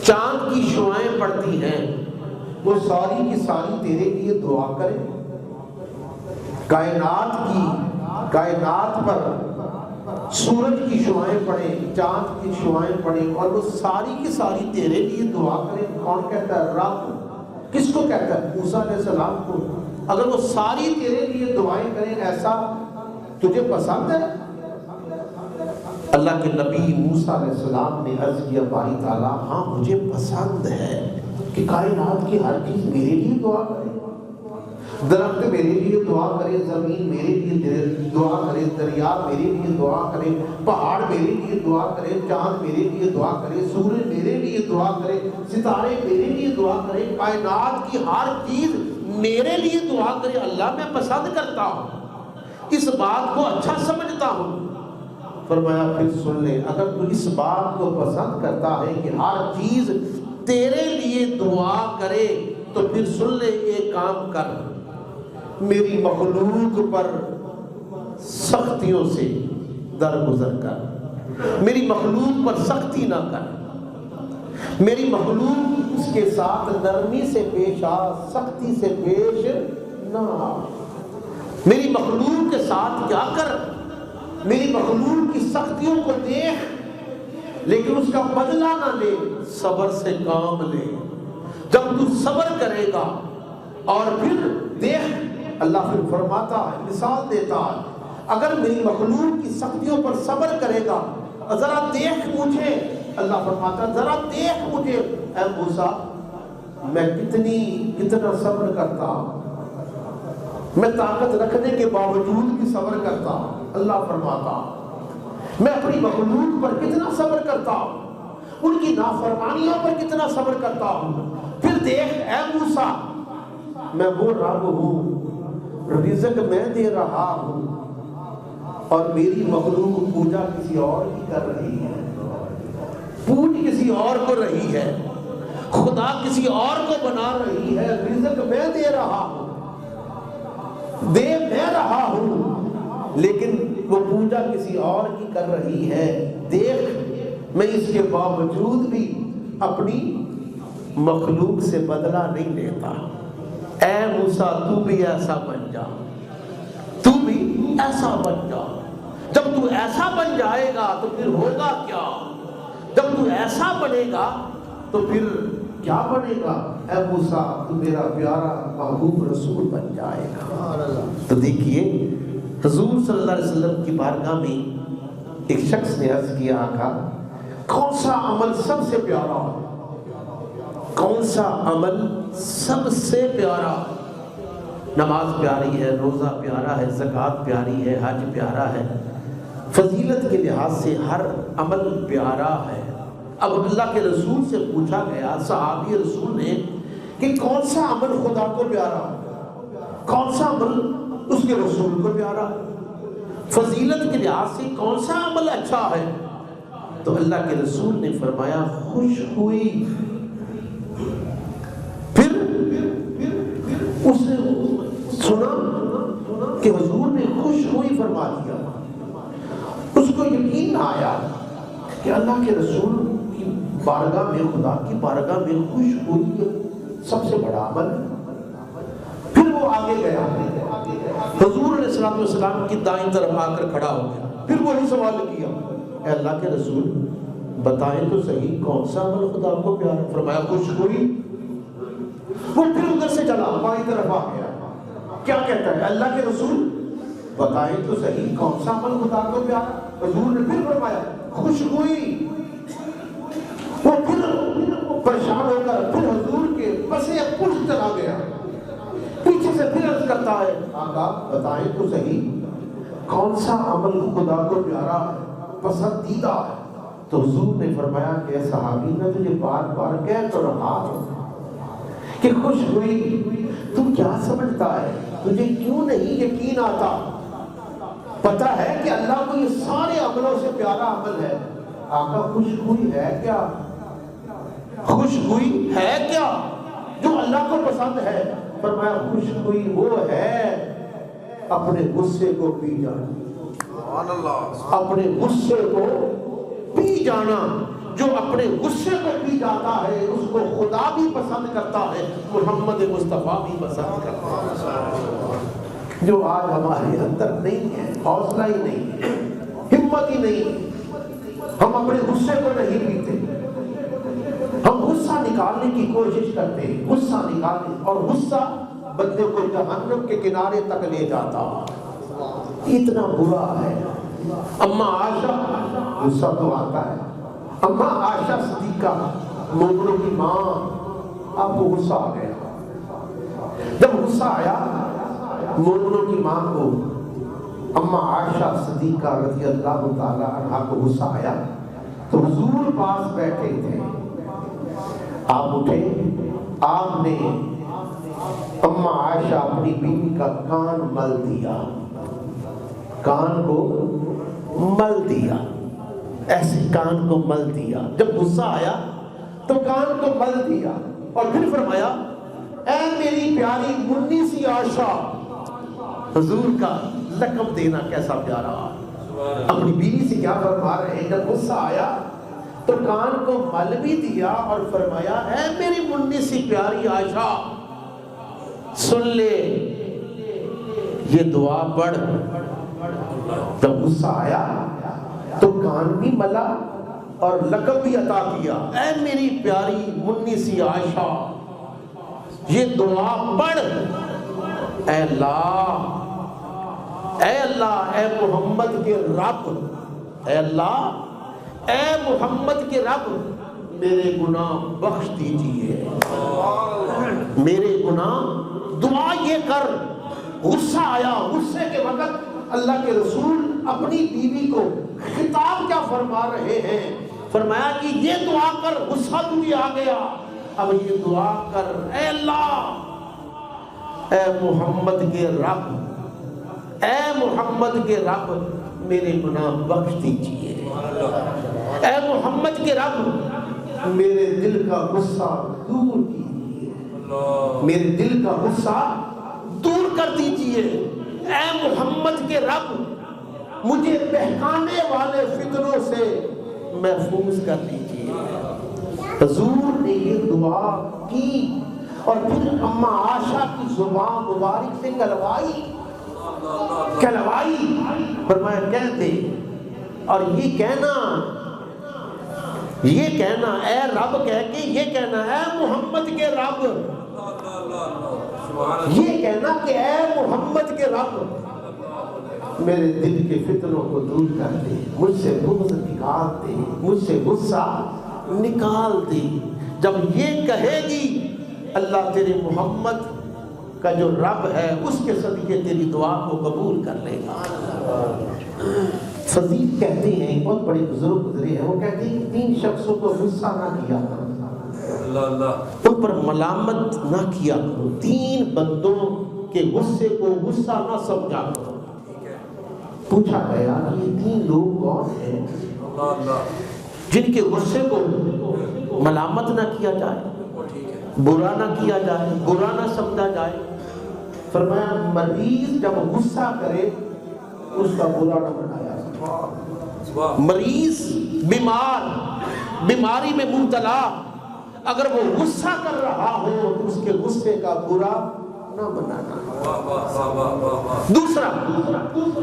چاند کی شعاعیں پڑتی ہیں، وہ ساری کی ساری تیرے لیے دعا کریں؟ کائنات پر سورج کی شعاعیں پڑیں، چاند کی شعاعیں پڑیں اور وہ ساری کی ساری تیرے لیے دعا کریں؟ کون کہتا ہے؟ رب۔ کس کو کہتا ہے؟ موسیٰ علیہ السلام کو۔ اگر وہ ساری تیرے لیے دعائیں کریں، ایسا تجھے پسند ہے؟ اللہ کے نبی موسیٰ علیہ السلام نے عرض کیا باری تعالیٰ ہاں مجھے پسند ہے کہ کائنات کی ہر چیز میرے لیے دعا کرے، درخت میرے لیے دعا کرے، زمین میرے لیے دعا کرے، دریا میرے لیے دعا کرے، پہاڑ میرے لیے دعا کرے، چاند میرے لیے دعا کرے، سورج میرے لیے دعا کرے، ستارے میرے لیے دعا کرے، کائنات کی ہر چیز میرے لیے دعا کرے۔ اللہ میں پسند کرتا ہوں، اس بات کو اچھا سمجھتا ہوں۔ فرمایا پھر سن لے، اگر تو اس بات کو پسند کرتا ہے کہ ہر چیز تیرے لیے دعا کرے تو پھر سن لے، ایک کام کر، میری مخلوق پر سختیوں سے درگزر کر، میری مخلوق پر سختی نہ کر، میری مخلوق اس کے ساتھ نرمی سے پیش آ، سختی سے پیش نہ آ۔ میری مخلوق کے ساتھ کیا کر، میری مخلوق کی سختیوں کو دیکھ لیکن اس کا بدلہ نہ لے، صبر سے کام لے۔ جب تو صبر کرے گا اور پھر دیکھ، اللہ پھر فرماتا ہے، مثال دیتا ہے، اگر میری مخلوق کی سختیوں پر صبر کرے گا، ذرا دیکھ مجھے، اللہ فرماتا ہے ذرا دیکھ مجھے اے موسیٰ میں کتنا صبر کرتا ہوں، میں طاقت رکھنے کے باوجود بھی صبر کرتا ہوں۔ اللہ فرماتا میں اپنی مخلوق پر کتنا صبر کرتا ہوں، ان کی نافرمانیوں پر کتنا صبر کرتا ہوں۔ پھر دیکھ اے موسیٰ میں وہ رب ہوں، رزق میں دے رہا ہوں اور میری مخلوق پوجا کسی اور کی کر رہی ہے، پوج کسی اور کو رہی ہے، خدا کسی اور کو بنا رہی ہے، رزق میں دے رہا ہوں، دے میں رہا ہوں، لیکن وہ پوجا کسی اور کی کر رہی ہے۔ دیکھ میں اس کے باوجود بھی اپنی مخلوق سے بدلہ نہیں لیتا۔ اے موسیٰ تو بھی ایسا بن جا، تو بھی ایسا بن جا۔ جب تو ایسا بن جائے گا تو پھر ہوگا کیا؟ جب تو ایسا بنے گا تو پھر کیا بنے گا؟ اے موسیٰ تو میرا پیارا محبوب رسول بن جائے گا۔ تو دیکھیے حضور صلی اللہ علیہ وسلم کی بارگاہ میں ایک شخص نے عرض کیا آقا کون سا عمل سب سے پیارا ہے؟ کون سا عمل سب سے پیارا؟ نماز پیاری ہے، روزہ پیارا ہے، زکوٰۃ پیاری ہے، حج پیارا ہے، فضیلت کے لحاظ سے ہر عمل پیارا ہے۔ اب اللہ کے رسول سے پوچھا گیا، صحابی رسول نے، کہ کون سا عمل خدا کو پیارا، کون سا عمل اس کے رسول کو پیارا، فضیلت کے لحاظ سے کون سا عمل اچھا ہے؟ تو اللہ کے رسول نے فرمایا خوش ہوئی۔ پھر اس نے سنا کہ حضور نے خوش ہوئی فرما دیا، اس کو یقین آیا کہ اللہ کے رسول کی بارگاہ میں، خدا کی بارگاہ میں خوش ہوئی سب سے بڑا عمل ہے۔ پھر وہ آگے گیا، حضور علیہ السلام کی دائیں طرف آ کر کھڑا ہو گیا، پھر وہی سوال کیا، اے اللہ کے رسول بتائیں تو صحیح کون سا عمل خدا کو پیارا؟ فرمایا خوش ہوئی۔ وہ پھر ادھر سے چلا، بائیں طرف آ گیا، کیا کہتا ہے؟ اللہ کے رسول بتائیں تو صحیح کون سا عمل خدا کو پیارا؟ حضور نے پھر فرمایا خوش ہوئی۔ وہ پھر پریشان ہو کر پھر حضور کے پسے پشت چلا گیا، پیچھے سے پھر عرض کرتا ہے آقا بتائیں تو صحیح کون سا عمل خدا کو پیارا ہے، پسندیدہ ہے؟ تو حضور نے فرمایا کہ صحابی میں تجھے بار بار کہہ تو رہا ہوں کہ خوش ہوئی، تم کیا سمجھتا ہے؟ تجھے کیوں نہیں یقین آتا؟ پتہ ہے کہ اللہ کو یہ سارے عملوں سے پیارا عمل ہے، آقا خوشبوئی ہے کیا؟ خوشبوئی ہے کیا جو اللہ کو پسند ہے؟ فرمایا خوشبوئی وہ ہے اپنے غصے کو پی جانا، اپنے غصے کو پی جانا۔ جو اپنے غصے کو پی جاتا ہے اس کو خدا بھی پسند کرتا ہے، محمد مصطفیٰ بھی پسند کرتا ہے۔ جو آج ہمارے اندر نہیں ہے، حوصلہ ہی نہیں ہے، ہمت ہی نہیں، ہم اپنے غصے کو نہیں پیتے، ہم غصہ نکالنے کی کوشش کرتے ہیں، غصہ نکالنے، اور غصہ بندے کو جہنم کے کنارے تک لے جاتا، اتنا برا ہے۔ اماں عائشہ، غصہ تو آتا ہے، اماں عائشہ صدیقہ مومنوں کی ماں، آپ کو غصہ آ گیا۔ جب غصہ آیا مومنوں کی ماں کو، اماں عائشہ صدیقہ رضی اللہ تعالی عنہا کو غصہ آیا تو حضور پاس بیٹھے تھے، آپ اٹھے، آپ نے اماں عائشہ اپنی بیوی کا کان مل دیا، کان کو مل دیا، ایسے کان کو مل دیا۔ جب غصہ آیا تو کان کو مل دیا اور پھر فرمایا اے میری پیاری منی سی عائشہ۔ حضور کا لقب دینا کیسا پیارا، اپنی بیوی سے کیا فرما رہے ہیں؟ جب غصہ آیا تو کان کو مل بھی دیا اور فرمایا اے میری منی سی پیاری عائشہ سن لے، یہ دعا پڑھ۔ جب غصہ آیا تو کان بھی ملا اور لقب بھی عطا کیا، اے میری پیاری منی سی عائشہ یہ دعا پڑھ، اے اللہ، اے اللہ، اے محمد کے رب، اے اللہ، اے محمد کے رب میرے گناہ بخش دیجئے، میرے گناہ، دعا یہ کر۔ غصہ آیا، غصے کے وقت اللہ کے رسول اپنی بیوی کو خطاب کیا فرما رہے ہیں؟ فرمایا کہ یہ دعا کر، غصہ تجھے آ گیا، اب یہ دعا کر، اے اللہ، اے محمد کے رب، اے محمد کے رب میرے گناہ بخش دیجئے، اے محمد کے رب میرے دل کا غصہ دور کیجئے، میرے دل کا غصہ دور کر دیجئے، اے محمد کے رب مجھے بہکانے والے فتنوں سے محفوظ کر دیجئے۔ حضور نے یہ دعا کی اور پھر اماں عائشہ کی زبان مبارک سے کہلوائی، فرمایا کہتے، اور یہ کہنا اے رب کہہ کے یہ کہنا اے محمد کے رب، یہ کہنا کہ اے محمد کے رب میرے دل کے فتنوں کو دور کر دے، مجھ سے بغض نکال دے، مجھ سے غصہ نکال دے۔ جب یہ کہے گی اللہ تیرے محمد کا جو رب ہے اس کے صدقے تیری دعا کو قبول کر لے گا۔ فضیل کہتے ہیں، بہت بڑے بزرگ گزرے ہیں، وہ کہتے ہیں کہ 3 شخصوں کو غصہ نہ کیا کرو، ان پر ملامت نہ کیا کرو، 3 بندوں کے غصے کو غصہ نہ سمجھا کرو۔ پوچھا گیا یہ 3 لوگ کون ہیں جن کے غصے کو ملامت نہ کیا جائے، برا نہ کیا جائے، برا نہ سمجھا جائے؟ فرمایا مریض جب غصہ کرے اس کا برا نہ بنایا جائے، مریض، بیمار، بیماری میں مبتلا اگر وہ غصہ کر رہا ہو تو اس کے غصے کا برا نہ بنانا۔ دوسرا،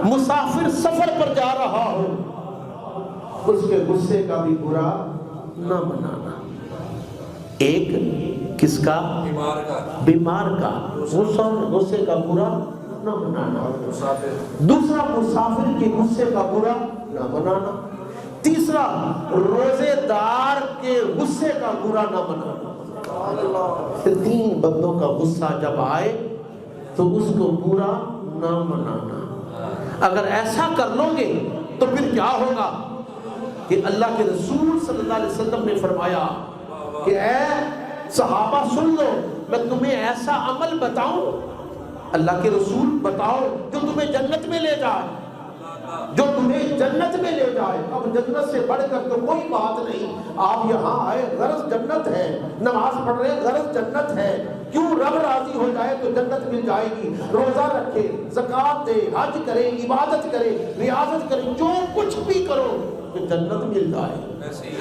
مسافر سفر پر جا رہا ہو اس کے غصے کا بھی برا نہ بنانا۔ ایک کس کا؟ بیمار کا غصے کا برا نہ بنانا۔ دوسرا، مسافر کے غصے کا برا نہ بنانا۔ تیسرا، روزے دار کے غصے کا برا نہ بنانا۔ 3 بندوں کا غصہ جب آئے تو اس کو برا نہ منانا۔ اگر ایسا کر لو گے تو پھر کیا ہوگا کہ اللہ کے رسول صلی اللہ علیہ وسلم نے فرمایا کہ اے صحابہ سن لو، میں تمہیں ایسا عمل بتاؤں، اللہ کے رسول بتاؤ جو تمہیں جنت میں لے جائے۔ جو تمہیں جنت میں لے جائے. اب جنت سے بڑھ کر تو کوئی بات نہیں. آپ یہاں آئے غرض جنت ہے, نماز پڑھ رہے غرض جنت ہے, کیوں رب راضی ہو جائے تو جنت مل جائے گی. روزہ رکھے, زکوٰۃ دے, حج کرے, عبادت کرے, ریاضت کرے, جو کچھ بھی کرو کہ جنت مل جائے.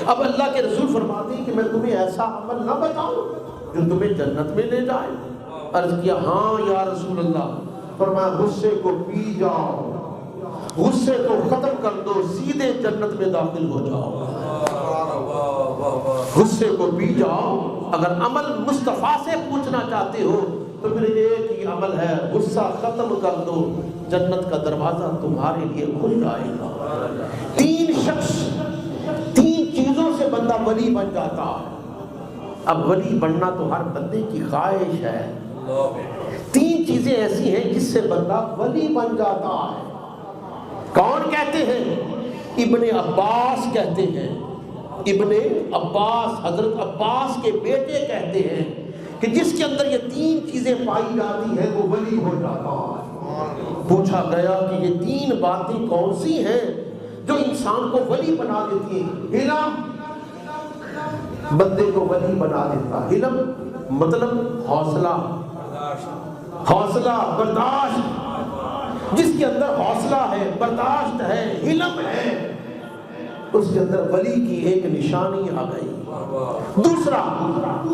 اب اللہ کے رسول فرماتے ہیں کہ میں تمہیں ایسا عمل نہ بتاؤں جو تمہیں جنت میں لے جائے. عرض کیا ہاں یا رسول اللہ. فرمایا غصے کو پی جاؤ, غصے کو ختم کر دو, سیدھے جنت میں داخل ہو جاؤ. غصے کو پی جاؤ. اگر عمل مصطفیٰ سے پوچھنا چاہتے ہو تو پھر ایک ہی عمل ہے, غصہ ختم کر دو, جنت کا دروازہ تمہارے لیے کھل جائے گا. 3 شخص 3 چیزوں سے بندہ ولی بن جاتا ہے. اب ولی بننا تو ہر بندے کی خواہش ہے. 3 چیزیں ایسی ہیں جس سے بندہ ولی بن جاتا ہے. کون کہتے ہیں؟ ابن عباس کہتے ہیں. ابن عباس, حضرت عباس کے بیٹے کہتے ہیں کہ جس کے اندر یہ 3 چیزیں پائی جاتی ہیں وہ ولی ہو جاتا ہے. پوچھا گیا کہ یہ 3 باتیں کون سی ہیں جو انسان کو ولی بنا دیتی ہیں؟ علم بندے کو ولی بنا دیتا. علم مطلب حوصلہ, حوصلہ برداشت. جس کے اندر حوصلہ ہے, برداشت ہے, علم ہے, اس کے اندر ولی کی ایک نشانی آ گئی. دوسرا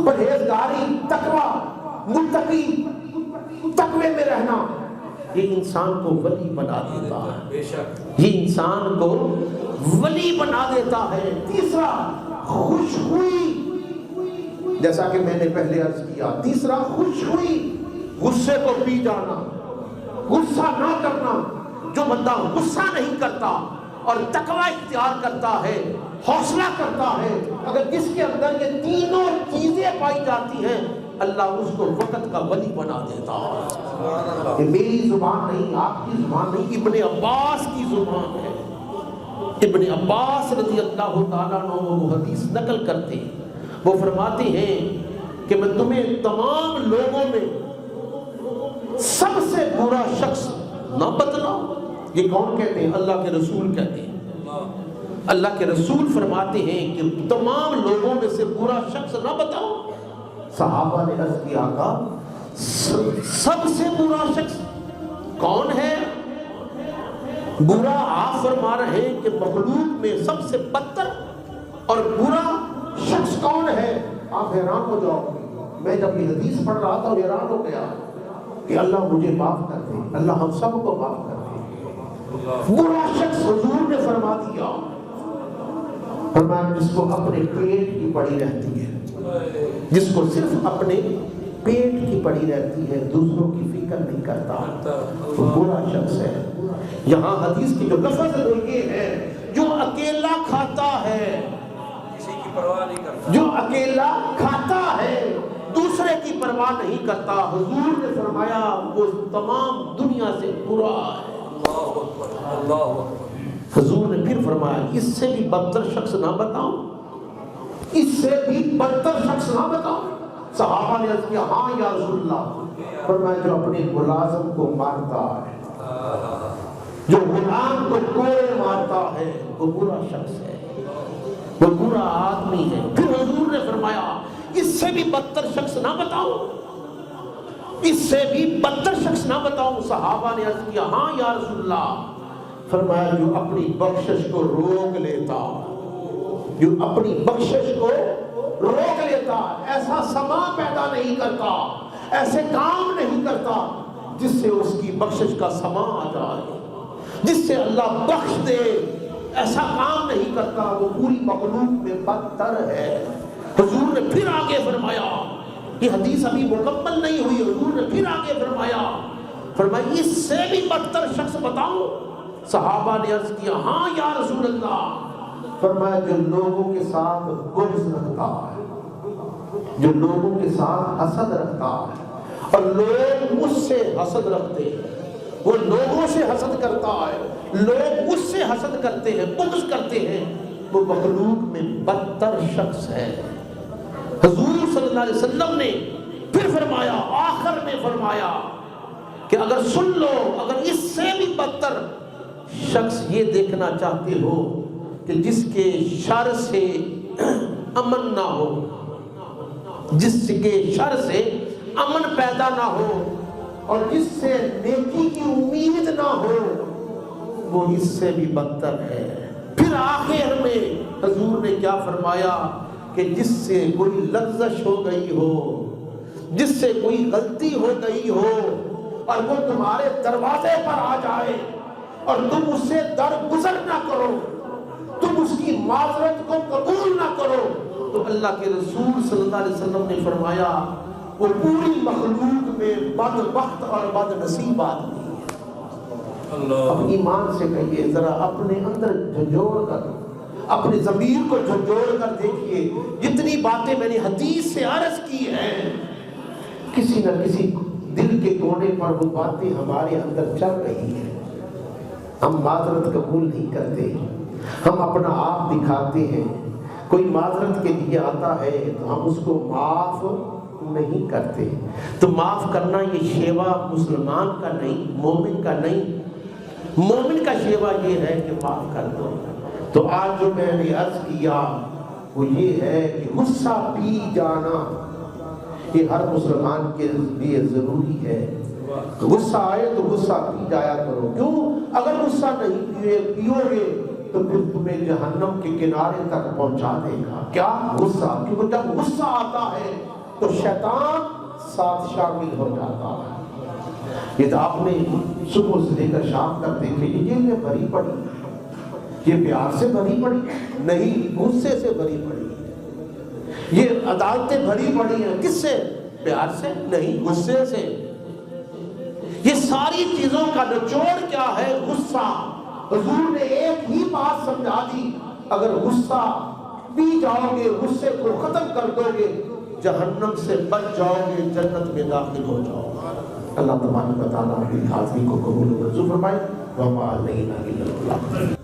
پرہیزگاری, تقوی, متقی, تقوی میں رہنا, یہ انسان کو ولی بنا دیتا ہے. یہ انسان کو ولی بنا دیتا ہے. تیسرا خوشخوئی, جیسا کہ میں نے پہلے عرض کیا. تیسرا خوشخوئی, غصے کو پی جانا, غصہ نہ کرنا. جو بندہ غصہ نہیں کرتا اور تقوی اختیار کرتا ہے, حوصلہ کرتا ہے, اگر جس کے اندر یہ تینوں چیزیں پائی جاتی ہیں, اللہ اس کو وقت کا ولی بنا دیتا ہے. یہ میری زبان نہیں, آپ کی زبان نہیں, ابن عباس کی زبان ہے. ابن عباس رضی اللہ تعالیٰ عنہ وہ حدیث نقل کرتے ہیں. وہ فرماتے ہیں کہ میں تمہیں تمام لوگوں میں سب سے برا شخص نہ بتلاؤں. یہ کون کہتے ہیں؟ اللہ کے رسول کہتے ہیں. اللہ کے رسول فرماتے ہیں کہ تمام لوگوں میں سے برا شخص نہ بتاؤ. صحابہ نے عرض کیا آقا سب سے برا شخص کون ہے؟ برا آپ فرما رہے ہیں کہ مخلوق میں سب سے بدتر اور برا شخص کون ہے؟ آپ حیران ہو جاؤ. میں جب یہ حدیث پڑھ رہا تھا حیران ہو گیا کہ اللہ مجھے معاف کر دے, اللہ ہم سب کو معاف کر دے. برا شخص حضور نے فرما دیا, فرمایا جس کو اپنے پیٹ کی پڑی رہتی ہے, جس کو صرف اپنے پیٹ کی پڑی رہتی ہے, دوسروں کی فکر نہیں کرتا, وہ برا شخص ہے. یہاں حدیث کی جو لفظ ہے وہ یہ ہے جو اکیلا کھاتا ہے, کسی کی پرواہ نہیں کرتا, جو اکیلا کھاتا ہے دوسرے کی پرواہ نہیں کرتا. حضور نے فرمایا وہ تمام دنیا سے برا ہے. حضور نے پھر فرمایا اس سے بھی بدتر شخص نہ بتاؤں, اس سے بھی بدتر شخص نہ بتاؤں. صحابہ نے عرض کیا ہاں یا رسول اللہ. فرمایا جو اپنے ملازم کو مارتا ہے, جو غلام کو کوڑے مارتا ہے, وہ برا شخص ہے, وہ برا آدمی ہے. پھر حضور نے فرمایا اس سے بھی بدتر شخص نہ بتاؤ, اس سے بھی بدتر شخص نہ بتاؤ. صحابہ نے عرض کیا ہاں یا رسول اللہ. فرمایا جو اپنی بخشش کو روک لیتا, جو اپنی بخشش کو روک لیتا, ایسا سما پیدا نہیں کرتا, ایسے کام نہیں کرتا جس سے اس کی بخشش کا سما آ جائے, جس سے اللہ بخش دے, ایسا کام نہیں کرتا, وہ پوری مخلوق میں بدتر ہے. حضور نے پھر آگے فرمایا, یہ حدیث ابھی مکمل نہیں ہوئی, حضور نے پھر آگے فرمایا اس سے بھی بدتر شخص بتاؤ. صحابہ نے عرض کیا ہاں یا رسول اللہ. فرمایا جو لوگوں کے ساتھ بغض رکھتا ہے, جو لوگوں کے ساتھ حسد رکھتا ہے اور لوگ اس سے حسد رکھتے ہیں, وہ لوگوں سے حسد کرتا ہے, لوگ اس سے حسد کرتے ہیں, بغض کرتے ہیں, وہ مخلوق میں بدتر شخص ہے. حضور صلی اللہ علیہ وسلم نے پھر فرمایا, آخر میں فرمایا کہ اگر سن لو, اگر اس سے بھی بدتر شخص یہ دیکھنا چاہتے ہو کہ جس کے شر سے امن نہ ہو، جس کے شر سے امن پیدا نہ ہو اور جس سے نیکی کی امید نہ ہو، وہ اس سے بھی بدتر ہے۔ پھر آخر میں حضور نے کیا فرمایا کہ جس سے کوئی لغزش ہو گئی ہو، جس سے کوئی غلطی ہو گئی ہو اور وہ تمہارے دروازے پر آ جائے اور تم اس سے درگزر نہ کرو، تم اس کی معذرت کو قبول نہ کرو، تو اللہ کے رسول صلی اللہ علیہ وسلم نے فرمایا وہ پوری مخلوق میں بدبخت اور بد نصیب آدمی ہے۔ اب ایمان سے کہیے، ذرا اپنے اندر جھنجھوڑ کر، اپنے ضمیر کو جھنجھوڑ کر دیکھیے، جتنی باتیں میں نے حدیث سے عرض کی ہیں، کسی نہ کسی دل کے کونے پر وہ باتیں ہمارے اندر چل رہی ہیں۔ ہم معذرت قبول نہیں کرتے، ہم اپنا آپ دکھاتے ہیں۔ کوئی معذرت کے لیے آتا ہے تو ہم اس کو معاف نہیں کرتے۔ تو معاف کرنا یہ شیوا مسلمان کا نہیں، مومن کا نہیں۔ مومن کا شیوا یہ ہے کہ معاف کر دو۔ تو آج جو میں نے عرض کیا وہ یہ ہے کہ غصہ پی جانا یہ ہر مسلمان کے لیے ضروری ہے۔ غصہ آئے تو غصہ پی جایا کرو۔ کیوں؟ اگر غصہ نہیں پیو گے تو پھر تمہیں جہنم کے کنارے تک پہنچا دے گا۔ کیا؟ غصہ۔ کیونکہ جب غصہ آتا ہے تو شیطان ساتھ شامل ہو جاتا ہے۔ یہ تو آپ نے صبح سے لے کر شام تک دیکھے، یہ بھری پڑی، یہ پیار سے بھری پڑی نہیں، غصے سے بھری پڑی۔ یہ عدالتیں بھری پڑی ہیں، کس سے؟ پیار سے نہیں، غصے سے۔ یہ ساری چیزوں کا نچوڑ کیا ہے؟ غصہ۔ حضور نے ایک ہی بات سمجھا دی، اگر غصہ پی جاؤ گے، غصے کو ختم کر دو گے، جہنم سے بچ جاؤ گے، جنت میں داخل ہو جاؤ گے۔ اللہ تبارک و تعالیٰ کی حاضری کو قبول و منظور فرمائے۔ وما علینا الا البلاغ۔